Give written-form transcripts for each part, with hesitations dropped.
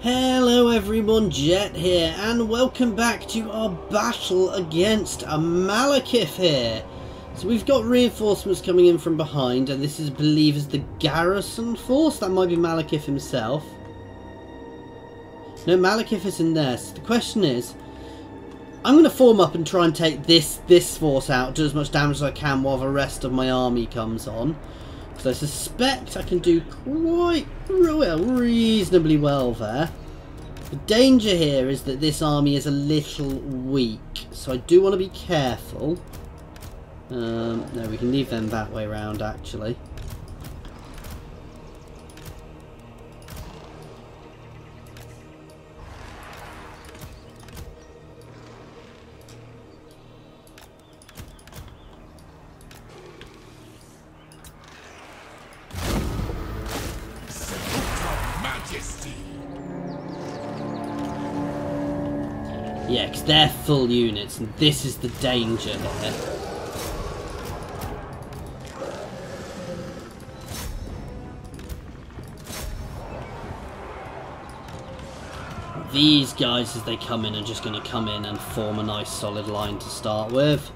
Hello everyone, Jet here, and welcome back to our battle against a Malakith here. So we've got reinforcements coming in from behind, and this is, I believe, is the garrison force. That might be Malakith himself. No, Malakith is in there. So the question is, I'm going to form up and try and take this force out, do as much damage as I can while the rest of my army comes on. So I suspect I can do quite well, reasonably well there. The danger here is that this army is a little weak, so I do want to be careful. No, we can leave them that way round actually. Yeah, because they're full units, and this is the danger here. These guys, as they come in, are just going to come in and form a nice solid line to start with.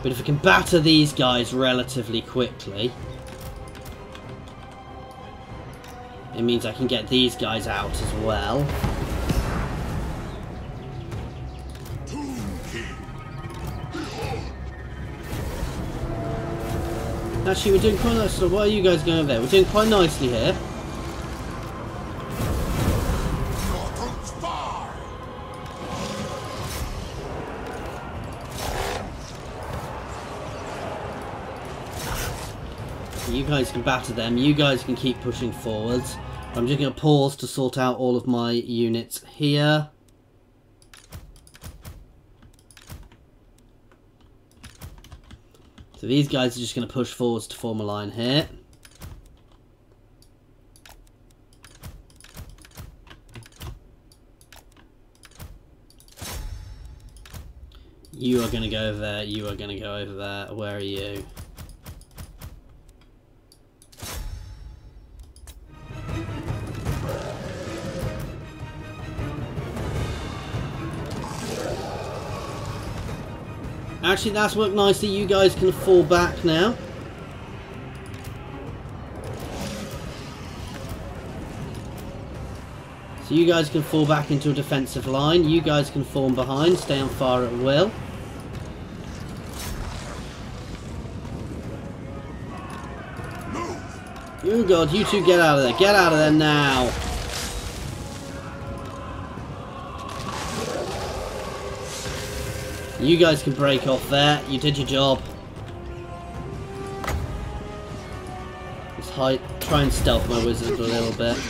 But if we can batter these guys relatively quickly, it means I can get these guys out as well. Actually, we're doing quite nice. So why are you guys going over there? We're doing quite nicely here. You guys can batter them, you guys can keep pushing forwards. I'm just going to pause to sort out all of my units here. So these guys are just going to push forwards to form a line here. You are going to go over there, you are going to go over there. Where are you? Actually, that's worked nicely. You guys can fall back now. So you guys can fall back into a defensive line. You guys can form behind, stay on fire at will. Oh god, you two get out of there. Get out of there now. You guys can break off there. You did your job. Let's try and stealth my wizard a little bit.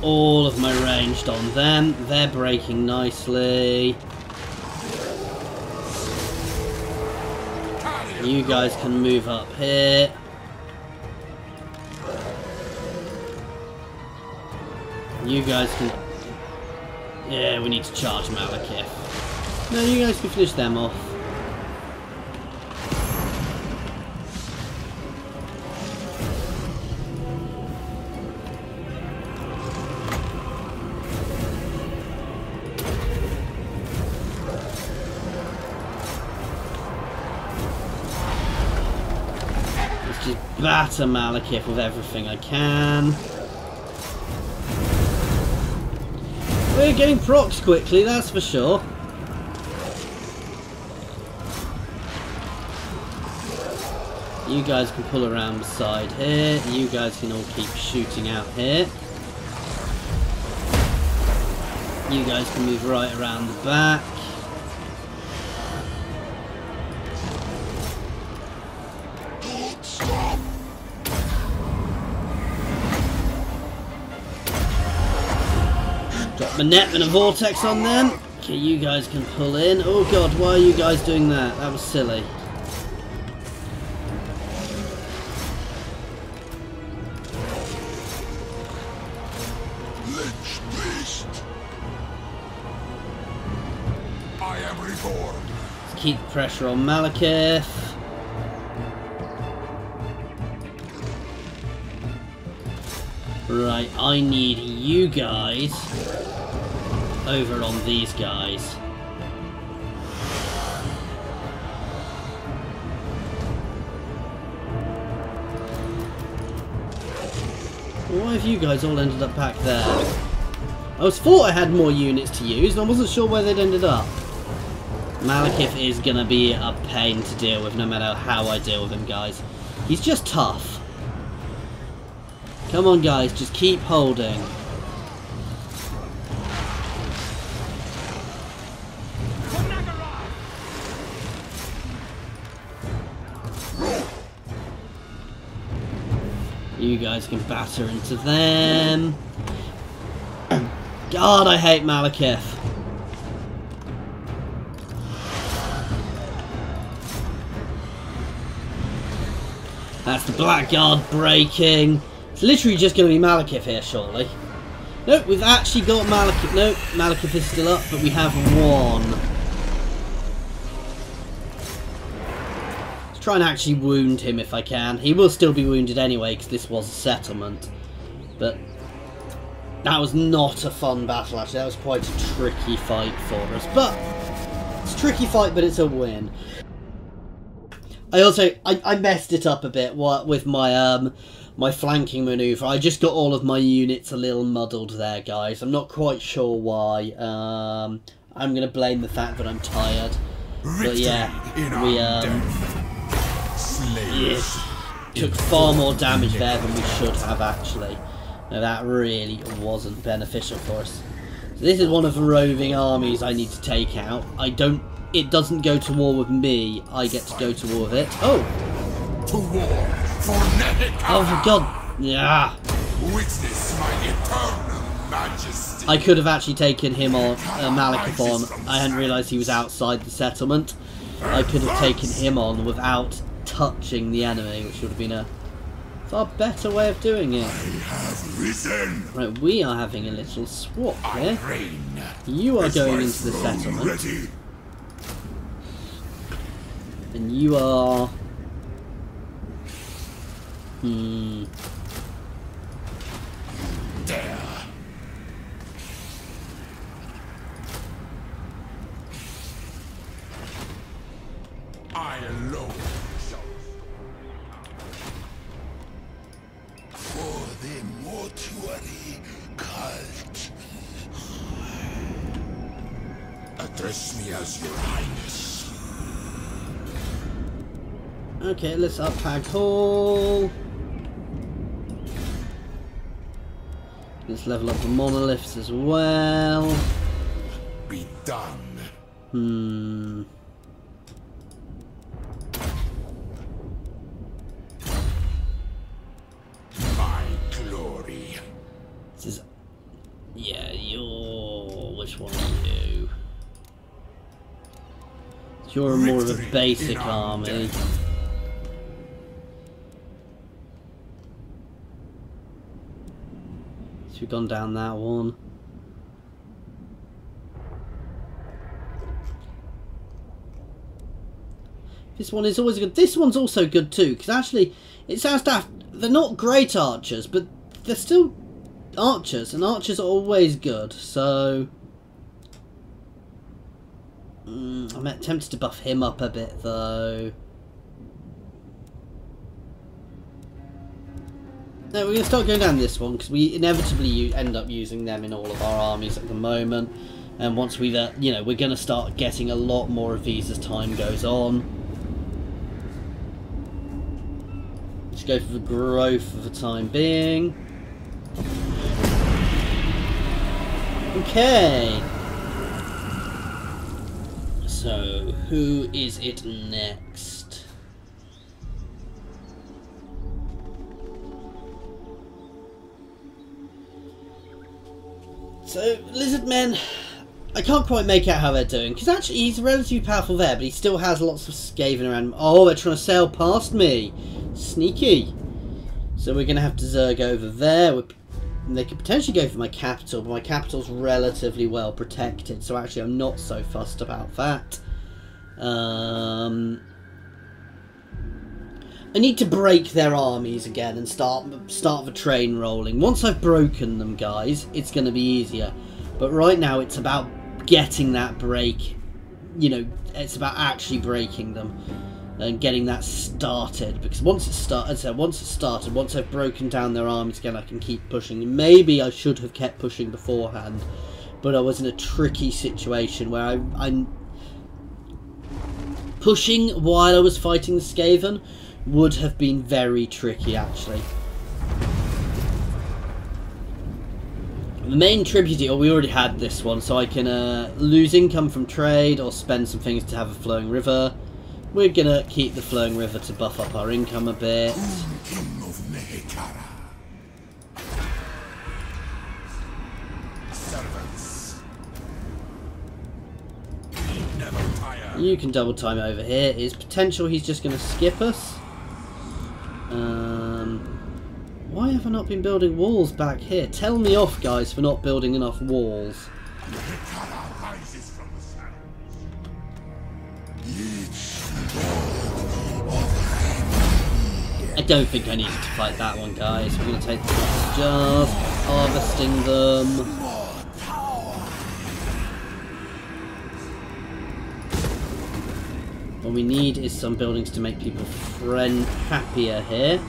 All of my ranged on them. They're breaking nicely. You guys can move up here. You guys can... Yeah, we need to charge Malakith. No, you guys can finish them off. Batter Malakith with everything I can. We're getting procs quickly, that's for sure. You guys can pull around the side here. You guys can all keep shooting out here. You guys can move right around the back. Drop my net and a vortex on them. Okay, you guys can pull in. Oh god, why are you guys doing that? That was silly. Lich beast. I am reborn. Let's keep the pressure on Malakith. Right, I need you guys over on these guys. Why have you guys all ended up back there? I was thought I had more units to use and I wasn't sure where they'd ended up. Malakith is gonna be a pain to deal with no matter how I deal with him, guys. He's just tough. Come on guys, just keep holding. You guys can batter into them. God, I hate Malakith. That's the Blackguard breaking. It's literally just going to be Malakith here, surely. Nope, we've actually got Malakith. Nope, Malakith is still up, but we have one. Let's try and actually wound him if I can. He will still be wounded anyway, because this was a settlement. But that was not a fun battle, actually. That was quite a tricky fight for us. But it's a tricky fight, but it's a win. I messed it up a bit with my my flanking manoeuvre. I just got all of my units a little muddled there, guys. I'm not quite sure why. I'm going to blame the fact that I'm tired. But yeah, we took far more damage there than we should have, actually. Now that really wasn't beneficial for us. So this is one of the roving armies I need to take out. It doesn't go to war with me. I get to go to war with it. Oh! To war for Nehek. Oh, for God. Yeah. Witness my eternal majesty. I could have actually taken him on, Malakith on. I hadn't realised he was outside the settlement. I could have taken him on without touching the enemy, which would have been a far better way of doing it. I have risen. Right, we are having a little swap here. I reign. You are Is going my into the throne settlement. ready? And you are... There. I alone shall. For the mortuary cult. Address me as your highness. Okay, let's unpack Hall. Let's level up the monoliths as well. Be done. My glory. This is... Yeah, you're... Which one are you? You're more of a basic army. So we've gone down that one. This one is always good. This one's also good too, because actually, it sounds daft. They're not great archers, but they're still archers, and archers are always good, so... I'm tempted to buff him up a bit, though. No, we're going to start going down this one, because we inevitably end up using them in all of our armies at the moment. And once we've, you know, we're going to start getting a lot more of these as time goes on. Just go for the growth for the time being. Okay. So, who is it next? So, lizard men, I can't quite make out how they're doing, because actually he's relatively powerful there, but he still has lots of Skaven around him. Oh, they're trying to sail past me. Sneaky. So we're going to have to Zerg over there. They could potentially go for my capital, but my capital's relatively well protected, so actually I'm not so fussed about that. I need to break their armies again and start the train rolling. Once I've broken them, guys, it's going to be easier. But right now it's about getting that break. You know, it's about actually breaking them and getting that started. Because once it's started, once I've broken down their armies again, I can keep pushing. Maybe I should have kept pushing beforehand, but I was in a tricky situation where I'm pushing while I was fighting the Skaven. Would have been very tricky, actually. The main tribute, we already had this one, so I can lose income from trade or spend some things to have a flowing river. We're gonna keep the flowing river to buff up our income a bit. You can double time over here. Is potential he's just gonna skip us. Why have I not been building walls back here? Tell me off, guys, for not building enough walls. I don't think I needed to fight that one, guys. We're going to take the jars, harvesting them. What we need is some buildings to make people happier here.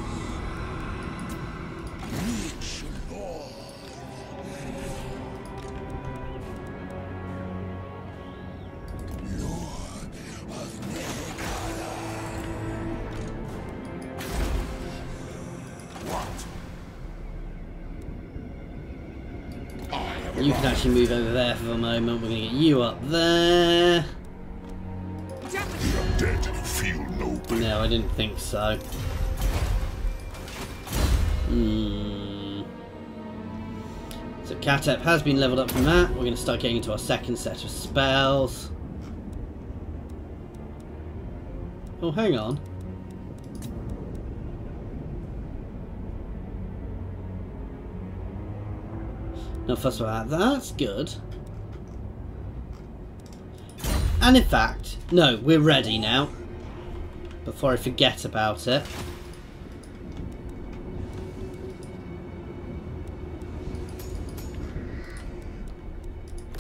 You can actually move over there for the moment. We're going to get you up there. You're dead. Feel no pain. No, I didn't think so. So Khatep has been leveled up from that. We're going to start getting into our second set of spells. Oh, hang on. No fuss about that. That's good. And in fact, no, we're ready now. Before I forget about it.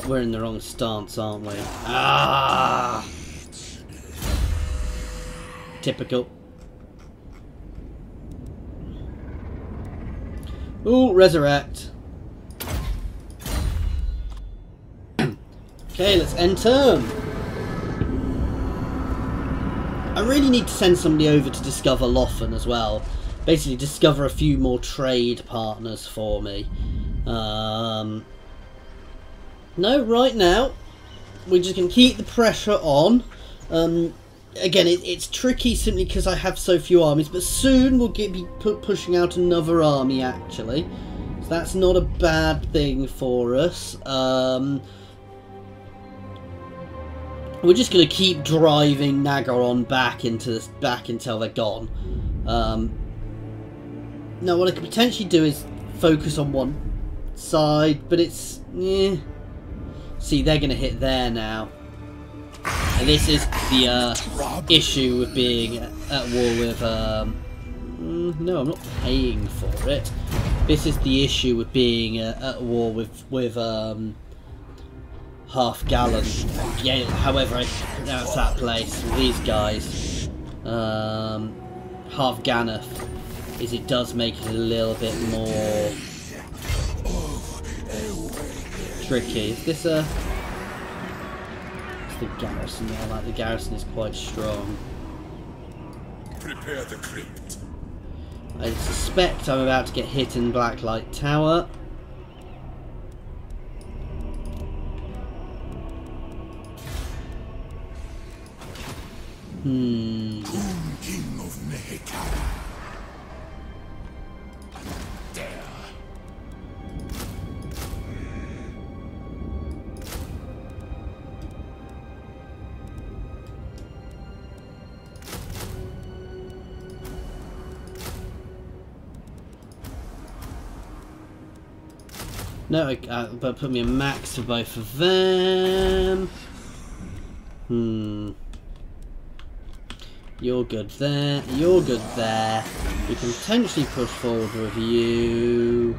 We're in the wrong stance, aren't we? Ah! Typical. Ooh, resurrect. Okay, let's end turn. I really need to send somebody over to discover Loffen as well. Basically, discover a few more trade partners for me. No, right now, we're just going to keep the pressure on. Again, it's tricky simply because I have so few armies, but soon we'll be pushing out another army, actually. So that's not a bad thing for us. We're just going to keep driving Nagaron back until they're gone. Now, what I could potentially do is focus on one side, but it's... See, they're going to hit there now. And this is the issue with being at war with... no, I'm not paying for it. This is the issue with being at war with Half Gallon. Yeah, however I pronounce that place with these guys. Half Ganeth is it does make it a little bit more tricky. Is this a... It's the garrison. Yeah, like the garrison is quite strong. Prepare the crypt. I suspect I'm about to get hit in Blacklight Tower. King of Nehek. There. No, but put me a max for both of them. You're good there. You're good there. We can potentially push forward with you.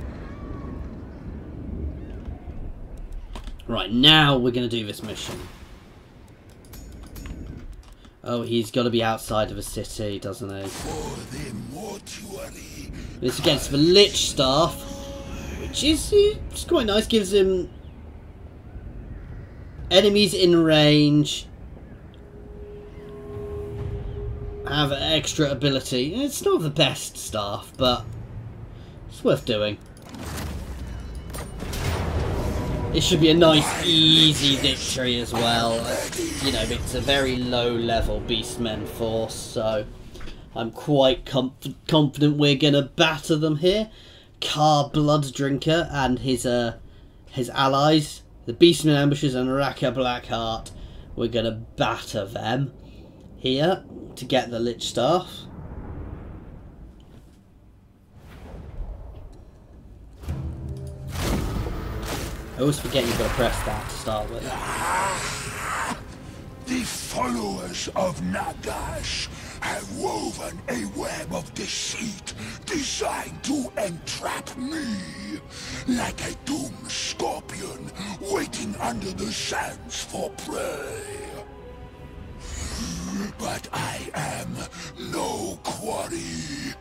Right, now we're going to do this mission. Oh, he's got to be outside of a city, doesn't he? It's against the Liche Staff, which is it's quite nice. Gives him enemies in range have extra ability. It's not the best staff, but it's worth doing. It should be a nice, easy victory as well. You know, it's a very low-level Beastmen force, so I'm quite confident we're going to batter them here. Car Blooddrinker and his allies, the Beastmen Ambushers and Raka Blackheart, we're going to batter them here to get the Liche Staff. I always forget you've got to press that to start with. The followers of Nagash have woven a web of deceit designed to entrap me, like a doomed scorpion waiting under the sands for prey. But I am no quarry.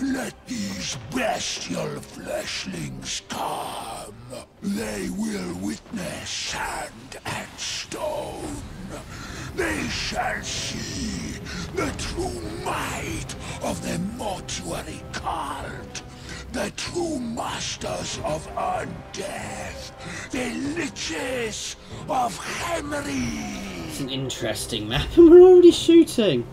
Let these bestial fleshlings come. They will witness sand and stone. They shall see the true might of the mortuary cult. The true masters of undeath. The Liches of Hemry. It's an interesting map and we're already shooting.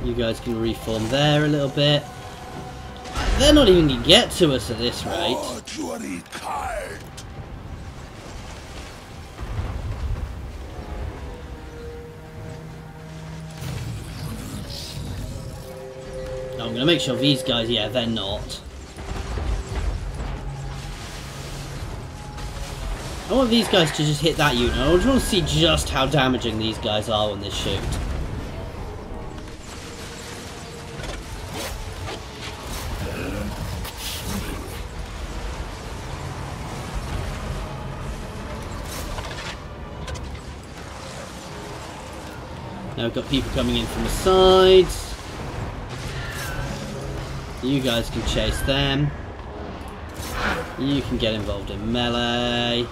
You guys can reform there a little bit. They're not even going to get to us at this rate. I'm going to make sure these guys, yeah, they're not. I want these guys to just hit that unit. I just want to see just how damaging these guys are when they shoot. Now we've got people coming in from the sides. You guys can chase them. You can get involved in melee.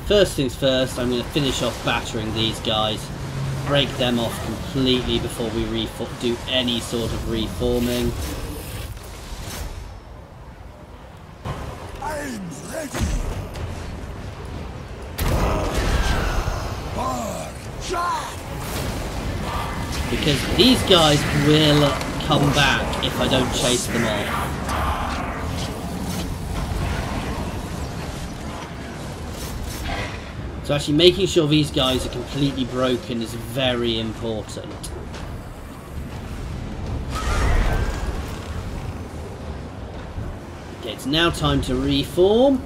First things first, I'm going to finish off battering these guys. Break them off completely before we do any sort of reforming. I'm ready. Because these guys will come back if I don't chase them off. So actually making sure these guys are completely broken is very important. Okay, it's now time to reform.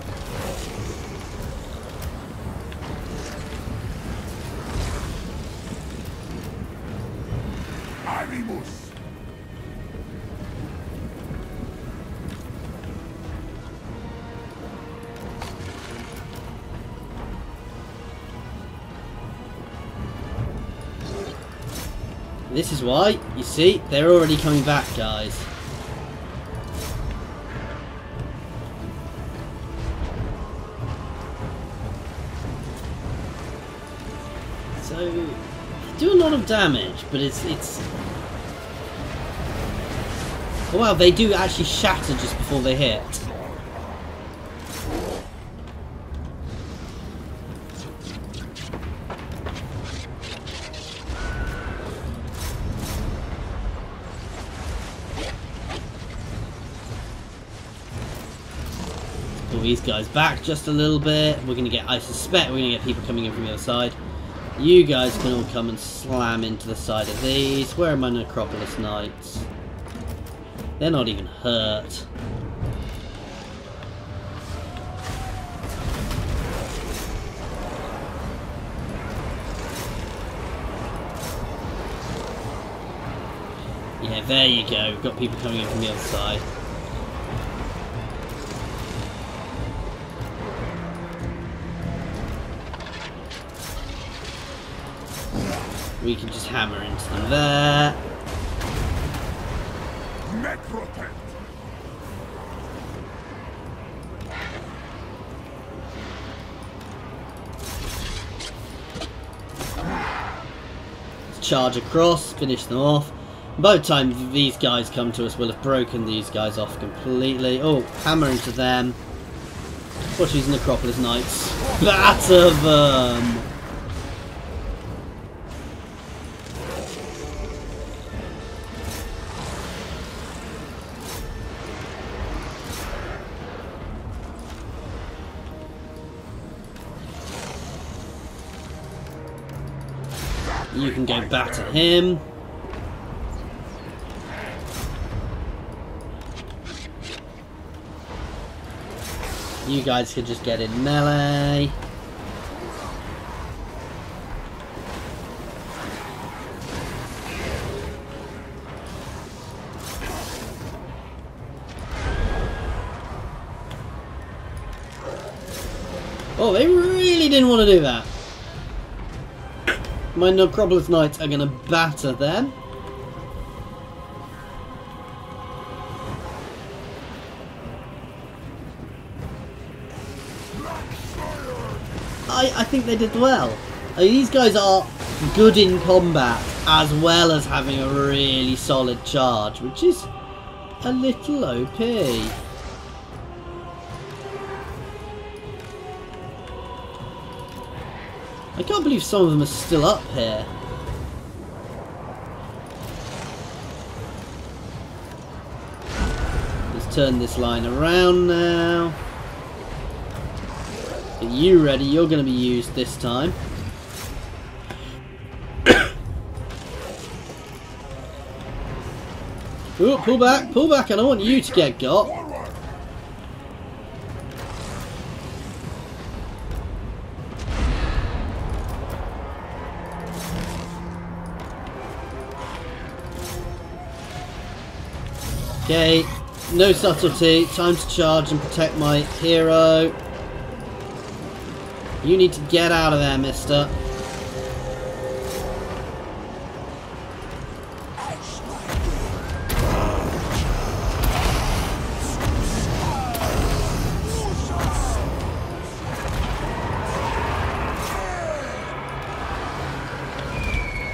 This is why, you see, they're already coming back, guys. So, they do a lot of damage, but it's... Oh, well, they do actually shatter just before they hit. these guys back just a little bit. We're going to get, I suspect we're going to get people coming in from the other side. You guys can all come and slam into the side of these. Where are my Necropolis Knights? They're not even hurt. Yeah, there you go. We've got people coming in from the other side. We can just hammer into them there. Let's charge across, finish them off. By the time these guys come to us, we'll have broken these guys off completely. Oh, hammer into them. Watch these Necropolis Knights. Batter them! You can go batter him. You guys can just get in melee. Oh, they really didn't want to do that. My Necropolis Knights are going to batter them. I think they did well. I mean, these guys are good in combat as well as having a really solid charge, which is a little OP. I can't believe some of them are still up here. Let's turn this line around now. Are you ready? You're going to be used this time. Ooh, pull back, I don't want you to get got. Okay, no subtlety, time to charge and protect my hero. You need to get out of there, mister.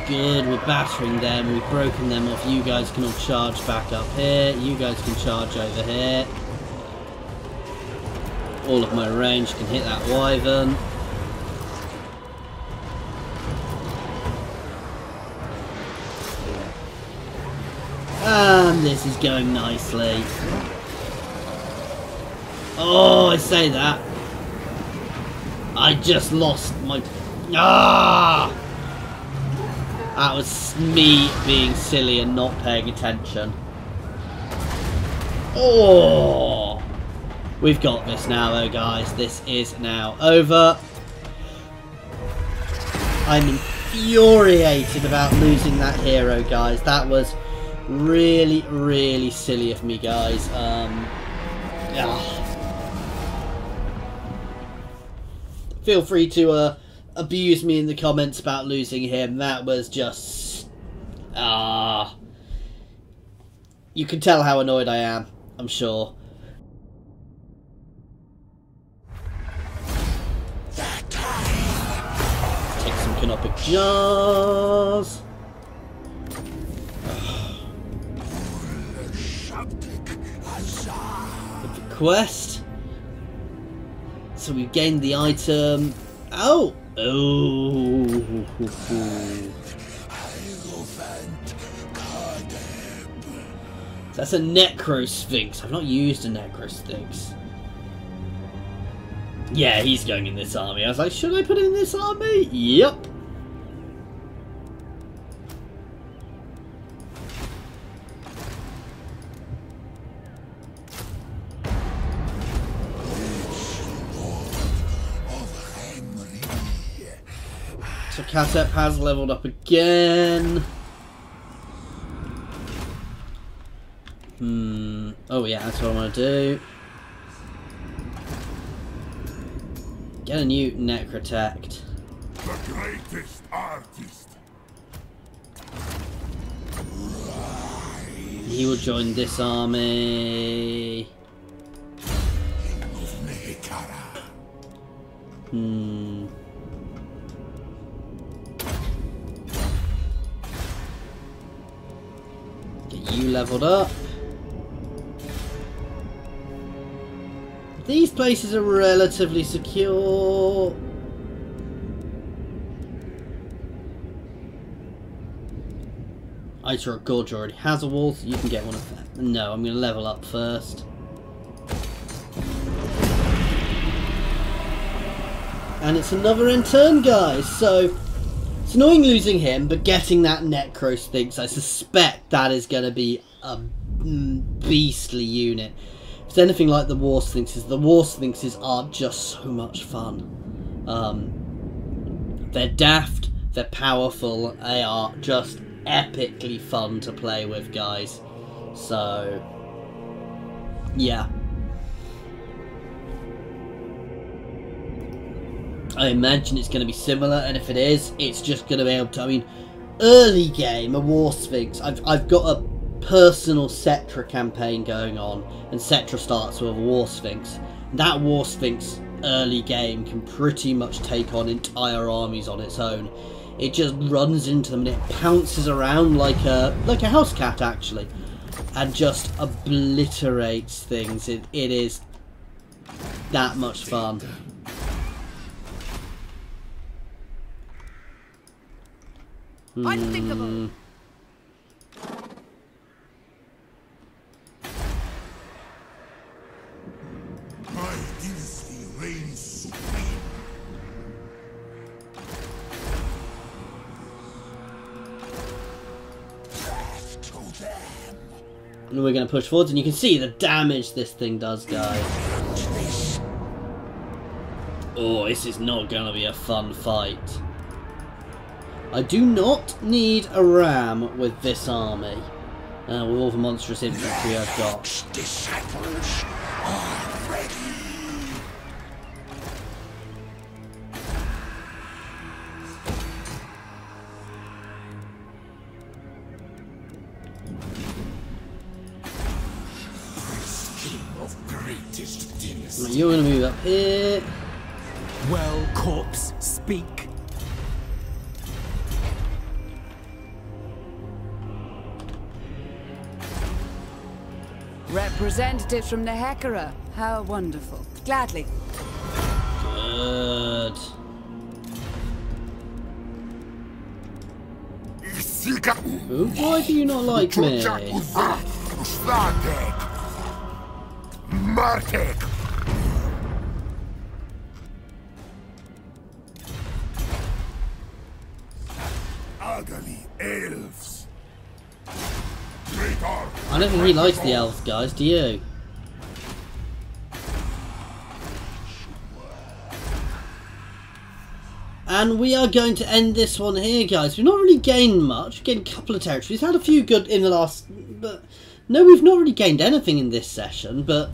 Good, we're battering them, we've broken them off. You guys can all charge back up here. You guys can charge over here. All of my range can hit that wyvern. And this is going nicely. Oh, I say that. I just lost my... Ah! That was me being silly and not paying attention. Oh! We've got this now though, guys. This is now over. I'm infuriated about losing that hero, guys. That was really, really silly of me, guys. Feel free to abuse me in the comments about losing him. That was just... You can tell how annoyed I am, I'm sure. Take some canopic jars. With the quest. So we've gained the item. Oh! Oh! Hierophant Khatep. That's a Necro Sphinx. I've not used a Necro Sphinx. Yeah, he's going in this army. I was like, should I put him in this army? Yep. So Khatep has leveled up again. Oh yeah, that's what I want to do. Get a new Necrotect. The greatest artist. He will join this army. Get you leveled up. These places are relatively secure. Itar Gorge already has a wall, so you can get one of them. No, I'm going to level up first. And it's another end turn, guys. So it's annoying losing him, but getting that Necro Sphinx, I suspect that is going to be a beastly unit. If it's anything like the War Sphinxes are just so much fun. They're daft, they're powerful, they are just epically fun to play with, guys. So yeah, I imagine it's going to be similar, and if it is, it's just going to be able to, I mean, early game, a War Sphinx, I've got a personal Cetra campaign going on, and Cetra starts with a War Sphinx. That War Sphinx early game can pretty much take on entire armies on its own. It just runs into them and it pounces around like a house cat, actually, and just obliterates things. It is that much fun. Unthinkable. My dynasty reigns supreme. Death to them. And we're going to push forwards, and you can see the damage this thing does, guys. Oh, this is not going to be a fun fight. I do not need a ram with this army. With all the monstrous infantry I've got. Disciples are ready. Of greatest dynasty. You're going to move up here. Well, corpse, speak. Representatives from Nehek. How wonderful. Gladly. Good. Ooh, why do you not like me? Ugly elves. I don't think he likes the elves, guys, do you? And we are going to end this one here, guys. We've not really gained much. We've gained a couple of territories. Had a few good in the last... but no, we've not really gained anything in this session, but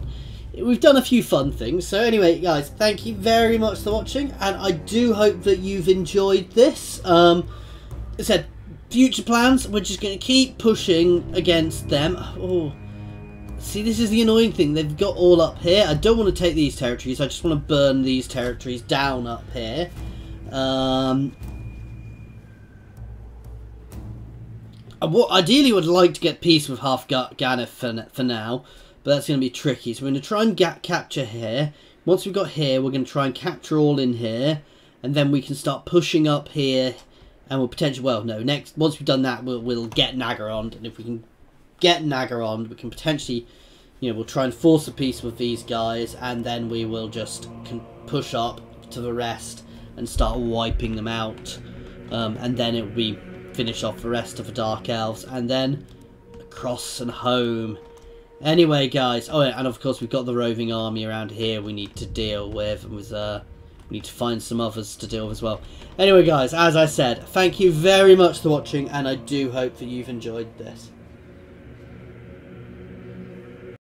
we've done a few fun things. So anyway, guys, thank you very much for watching, and I do hope that you've enjoyed this. As I said, future plans, we're just going to keep pushing against them. Oh, see, this is the annoying thing. They've got all up here. I don't want to take these territories. I just want to burn these territories down up here. Ideally would like to get peace with half Ganef for now, but that's going to be tricky. So we're going to try and capture here. Once we've got here, we're going to try and capture all in here, and then we can start pushing up here. And we'll potentially, well, no, once we've done that, we'll get Naggarond, and if we can get Naggarond, we can potentially, you know, we'll try and force a peace with these guys, and then we will just push up to the rest and start wiping them out. And then it will be finish off the rest of the Dark Elves, and then across and home. Anyway, guys, oh yeah, and of course we've got the roving army around here we need to deal with, and we need to find some others to deal with as well. Anyway, guys, as I said, thank you very much for watching, and I do hope that you've enjoyed this.